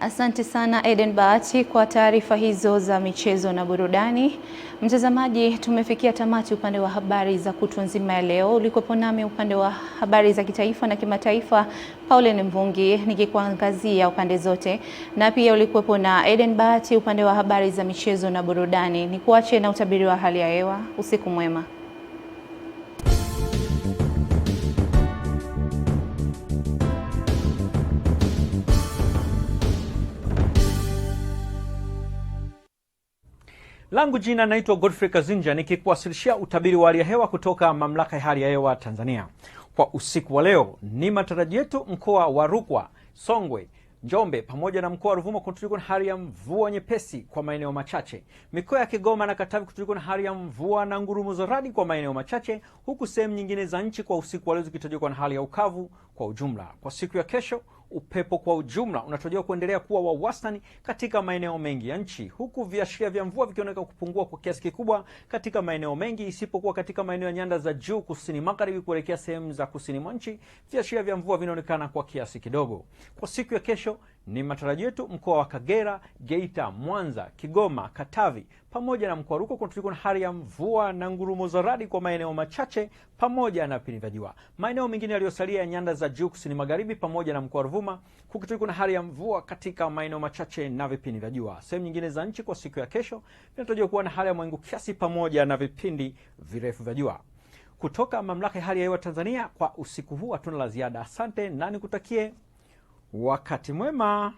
Asante sana Eden Bahati kwa taarifa hizo za michezo na burudani. Mtazamaji, tumefikia tamati upande wa habari za kutwa nzima ya leo. Ulikuwepo nami upande wa habari za kitaifa na kimataifa, Pauline Mvungi, nikikuangazia upande zote, na pia ulikuwepo na Eden Bahati upande wa habari za michezo na burudani. Nikuache na utabiri wa hali ya hewa. Usiku mwema. Langu jina naitwa Godfrey Kazinja, nikikuwasilishia utabiri wa hali ya hewa kutoka Mamlaka ya Hali ya Hewa Tanzania. Kwa usiku wa leo, ni matarajio yetu mkoa wa Rukwa, Songwe, Njombe pamoja na mkoa wa Ruvuma kutakuwa na hali ya mvua nyepesi kwa maeneo machache. Mikoa ya Kigoma na Katavi kutakuwa na hali ya mvua na ngurumo za radi kwa maeneo machache, huku sehemu nyingine za nchi kwa usiku wa leo zikitarajiwa na hali ya ukavu kwa ujumla. Kwa siku ya kesho, upepo kwa ujumla unatarajiwa kuendelea kuwa wa wastani katika maeneo mengi ya nchi, huku viashiria vya mvua vikionekana kupungua kwa kiasi kikubwa katika maeneo mengi, isipokuwa katika maeneo ya nyanda za juu kusini magharibi kuelekea sehemu za kusini mwa nchi. Viashiria vya mvua vinaonekana kwa kiasi kidogo. Kwa siku ya kesho, ni matarajio yetu mkoa wa Kagera, Geita, Mwanza, Kigoma, Katavi pamoja na mkoa wa Rukwa kutakuwa na hali ya mvua na ngurumo za radi kwa maeneo machache pamoja na vipindi vya jua. Maeneo mengine yaliyosalia ya nyanda za juu kusini magharibi pamoja na mkoa wa Ruvuma kutakuwa na hali ya mvua katika maeneo machache na vipindi vya jua. Sehemu nyingine za nchi kwa siku ya kesho vinatarajiwa kuwa na hali ya mawingu kiasi pamoja na vipindi virefu vya jua. Kutoka Mamlaka ya Hali ya Hewa Tanzania, kwa usiku huu hatuna la ziada. Asante na nikutakie wakati mwema.